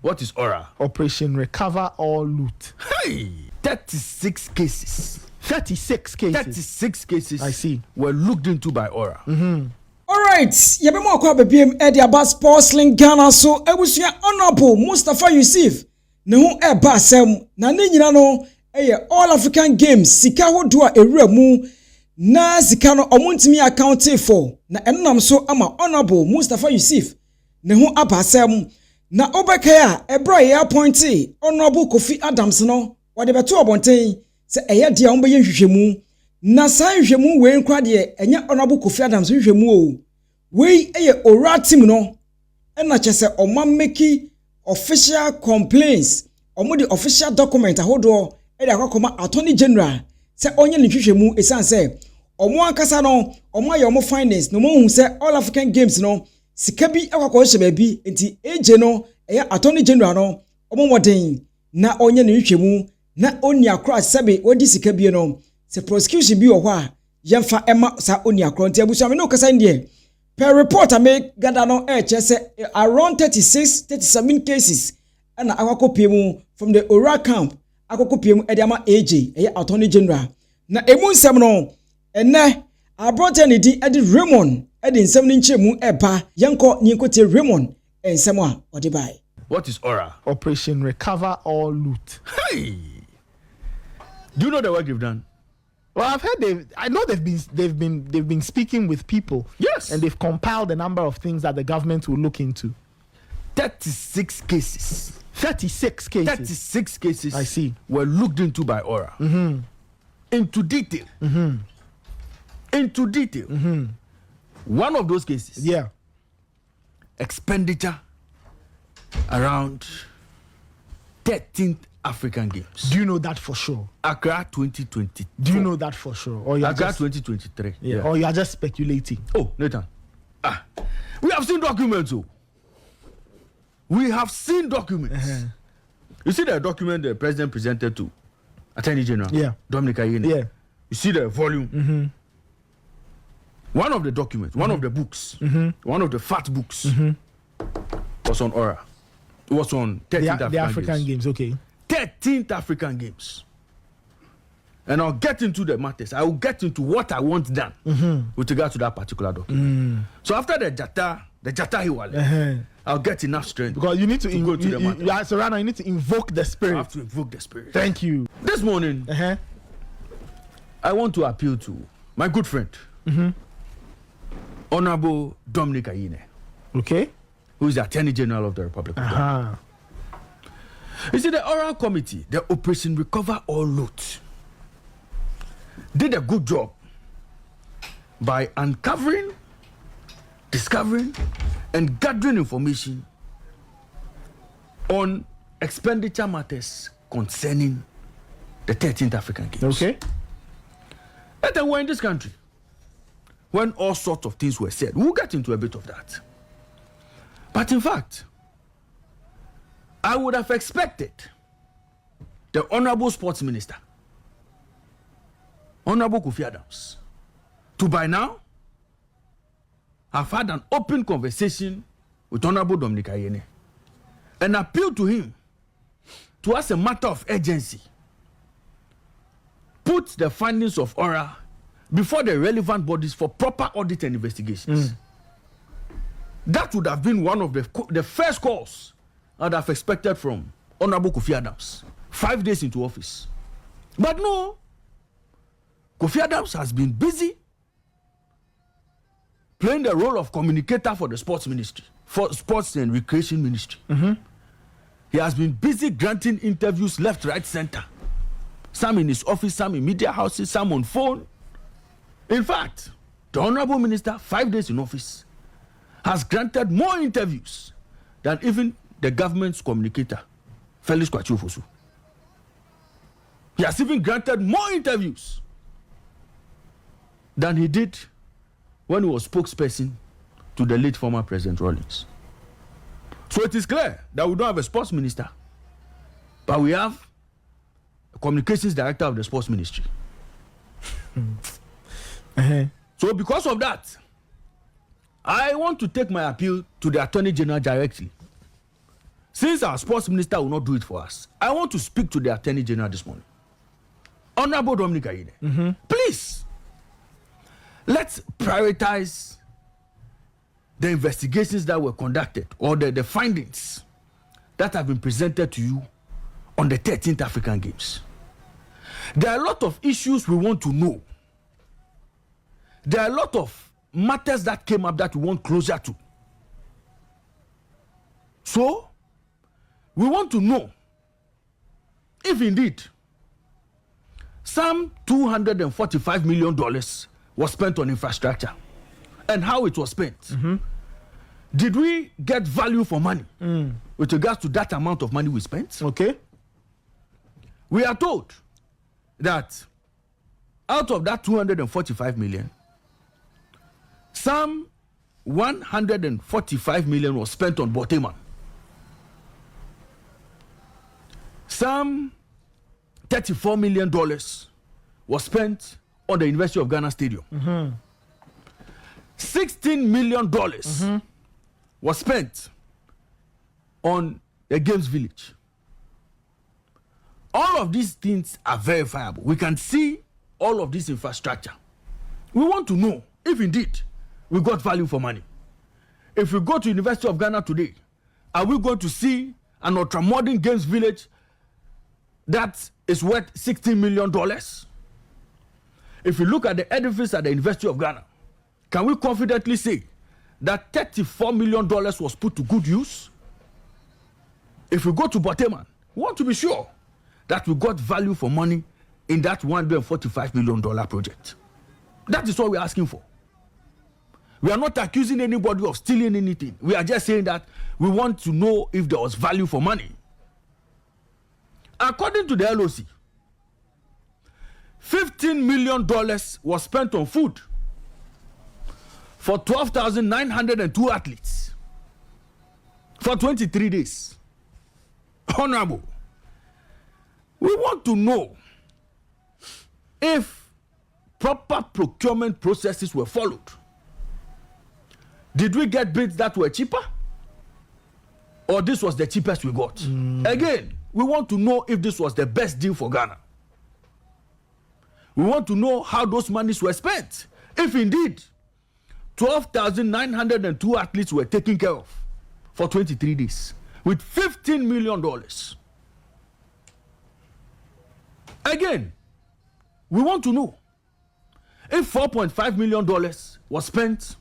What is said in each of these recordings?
What is ORA? Operation Recover or Loot. Hey, 36 cases. 36 cases. 36 cases. I see. Were looked into by ORA. All right, yabemo akwa bebiem e dia bas porcelain Ghana so ebusia Honorable Mustapha Ussif ne ho e ba asem na ne nyina no All African Games sika hodo a ewura mu na sika no omuntimi account for na enam so ama Honorable Mustapha Ussif ne ho aba asem na obekaya ebro ye appointee Honorable Kofi Adams no wode beto obonten se eye dia on beye hwehwemu na san hwehwemu we nkwa de enya Honorable Kofi Adams hwehwemu o we eye ora team no na chese omameki official complaints omudi official document ahodo e de akokoma attorney general se onye ne hwehwemu esan se omo akasa no omo aye omo finance no mo hu se All African Games no sika bi akoko hye baabi enti eje no eye attorney general no omo moden na onye ne hwehwemu na oni akra sebe odi sika bi no se prosecution bi wo a yemfa ema sa oni akra nti abusu me no kasa ndie per report ame gada no chese around 37 cases na akokopie mu from the Ora camp akokopie mu ediama AJ eye attorney general na emu nsem no ene abrote ne di edi Raymond edi nsem ni nchemu eba yenko nyinkote Raymond ensem a odi bai. What is ORA? Operation Recover or Loot. Hey, do you know the work you've done? Well, I've heard they've been speaking with people. Yes. And they've compiled a number of things that the government will look into. 36 cases. 36 cases. 36 cases. I see. Were looked into by ORA. Into detail. Into detail. One of those cases. Yeah. Expenditure around 13th African Games. Do you know that for sure? Accra 2020. Do you know that for sure? Or you're Accra just, 2023. yeah. Or you are just speculating? Oh, Nathan. We have seen documents. Oh. We have seen documents. You see the document the president presented to Attorney General? Yeah. Dominic Ayine? Yeah. You see the volume? One of the documents, one of the books, one of the fat books was on ORA. It was on 13th The African Games, okay. 13th African Games. And I'll get into the matters. I will get into what I want done with regard to that particular document. So after the Jata Hiwale, I'll get enough strength. Because you need to go to the matter. So right now you need to invoke the spirit. I have to invoke the spirit. Thank you. This morning, I want to appeal to my good friend, Honorable Dominic Ayine. Okay. Who is the Attorney General of the Republic of Ghana. You see, the Oral Committee, the Operation Recover or Loot, did a good job by uncovering, discovering, and gathering information on expenditure matters concerning the 13th African Games. Okay. And then we're in this country when all sorts of things were said. We'll get into a bit of that. But in fact, I would have expected the Honorable Sports Minister, Honorable Kofi Adams, to by now have had an open conversation with Honorable Dominic Ayine and appeal to him to, as a matter of urgency, put the findings of ORA before the relevant bodies for proper audit and investigations. That would have been one of the first calls I'd have expected from Honorable Kofi Adams 5 days into office. But no, Kofi Adams has been busy playing the role of communicator for the sports ministry, for sports and recreation ministry. He has been busy granting interviews left, right, center. Some in his office, some in media houses, some on phone. In fact, the Honorable Minister, 5 days in office, has granted more interviews than even the government's communicator, Felix Kwachiofosu. He has even granted more interviews than he did when he was spokesperson to the late former President Rawlings. So it is clear that we don't have a sports minister, but we have a communications director of the sports ministry. So because of that, I want to take my appeal to the Attorney General directly Since our sports minister will not do it for us, I want to speak to the Attorney General this morning. Honorable Dominic Ayine, please, let's prioritize the investigations that were conducted or the findings that have been presented to you on the 13th African Games. There are a lot of issues we want to know. There are a lot of matters that came up that we want closure to. So, we want to know if indeed some $245 million was spent on infrastructure and how it was spent. Did we get value for money with regards to that amount of money we spent? Okay. We are told that out of that 245 million, some 145 million was spent on Boteman. Some $34 million was spent on the University of Ghana Stadium. $16 million was spent on the Games Village. All of these things are verifiable. We can see all of this infrastructure. We want to know if indeed we got value for money. If we go to University of Ghana today, are we going to see an ultra-modern Games Village that is worth $16 million? If you look at the edifice at the University of Ghana, can we confidently say that $34 million was put to good use? If we go to Boteman, we want to be sure that we got value for money in that $145 million project. That is what we're asking for. We are not accusing anybody of stealing anything. We are just saying that we want to know if there was value for money. According to the LOC, $15 million was spent on food for 12,902 athletes for 23 days. Honorable, we want to know if proper procurement processes were followed. Did we get bids that were cheaper? Or this was the cheapest we got? Again, we want to know if this was the best deal for Ghana. We want to know how those monies were spent. If indeed 12,902 athletes were taken care of for 23 days with $15 million. Again, we want to know if $4.5 million was spent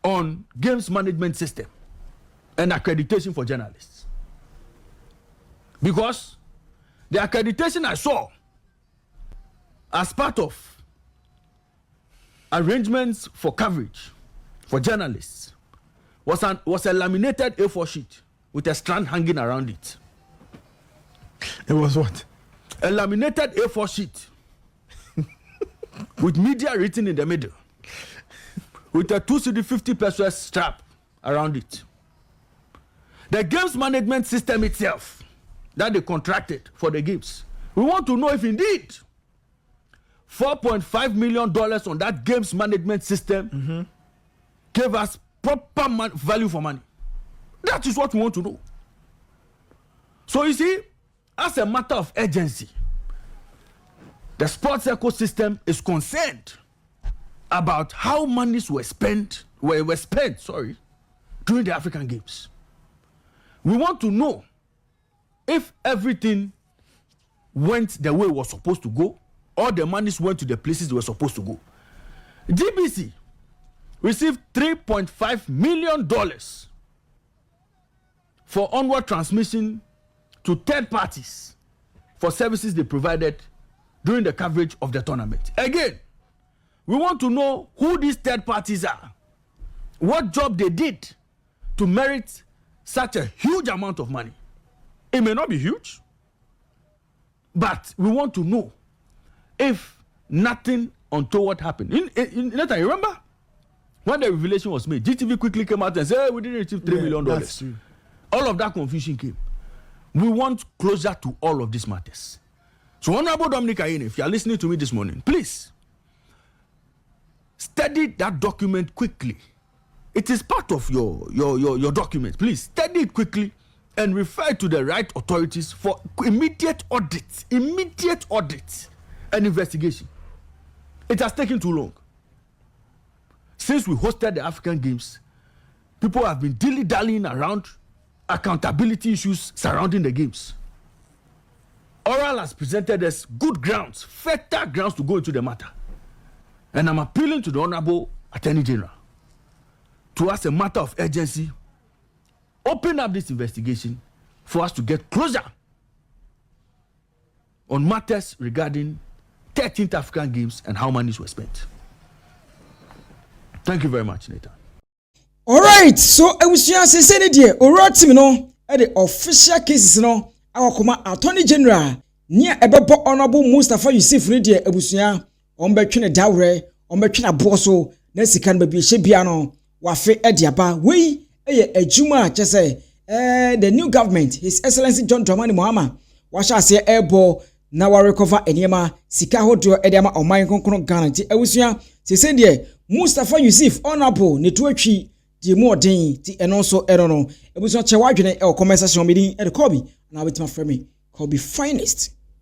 on games management system and accreditation for journalists. Because the accreditation I saw as part of arrangements for coverage for journalists was a laminated A4 sheet with a strand hanging around it. It was what? A laminated A4 sheet with media written in the middle with a 250 pesos strap around it. The games management system itself that they contracted for the games. We want to know if indeed $4.5 million on that games management system gave us proper value for money. That is what we want to know. So you see, as a matter of urgency, the sports ecosystem is concerned about how monies were spent during the African Games. We want to know if everything went the way it was supposed to go, or the monies went to the places they were supposed to go. GBC received $3.5 million for onward transmission to third parties for services they provided during the coverage of the tournament. Again, we want to know who these third parties are, what job they did to merit such a huge amount of money. It may not be huge, but we want to know if nothing untoward happened. Nathan, you remember when the revelation was made, GTV quickly came out and said, hey, we didn't receive $3 million. That's true. All of that confusion came. We want closure to all of these matters. So, Honorable Dominic Ayine, if you are listening to me this morning, please study that document quickly. It is part of your document. Please study it quickly and refer to the right authorities for immediate audit and investigation. It has taken too long. Since we hosted the African Games, people have been dilly-dallying around accountability issues surrounding the games. Oral has presented us good grounds, fertile grounds to go into the matter. And I'm appealing to the Honorable Attorney General to, as a matter of urgency, open up this investigation for us to get closer on matters regarding 13th African Games and how monies were spent. Thank you very much, Nathan. All right, so I was just saying the Orotimi no at the official cases no our Koma Attorney General near Ebebo Honorable Mustapha Ussif Ridia Ebusia on between dowry on between a bosso Nancy can be Shebiano Wafe Ediaba we a Juma just say the new government His Excellency John Dramani Mahama washa say airball now recover enyema sika hodo ediama oman konkono guarantee Ebusia say there Mustapha Ussif Honorable ne tuatwi di mo den ti eno so no Ebusia chewa dwene e conversation meeting e Kofi na wetima frame Kofi finest.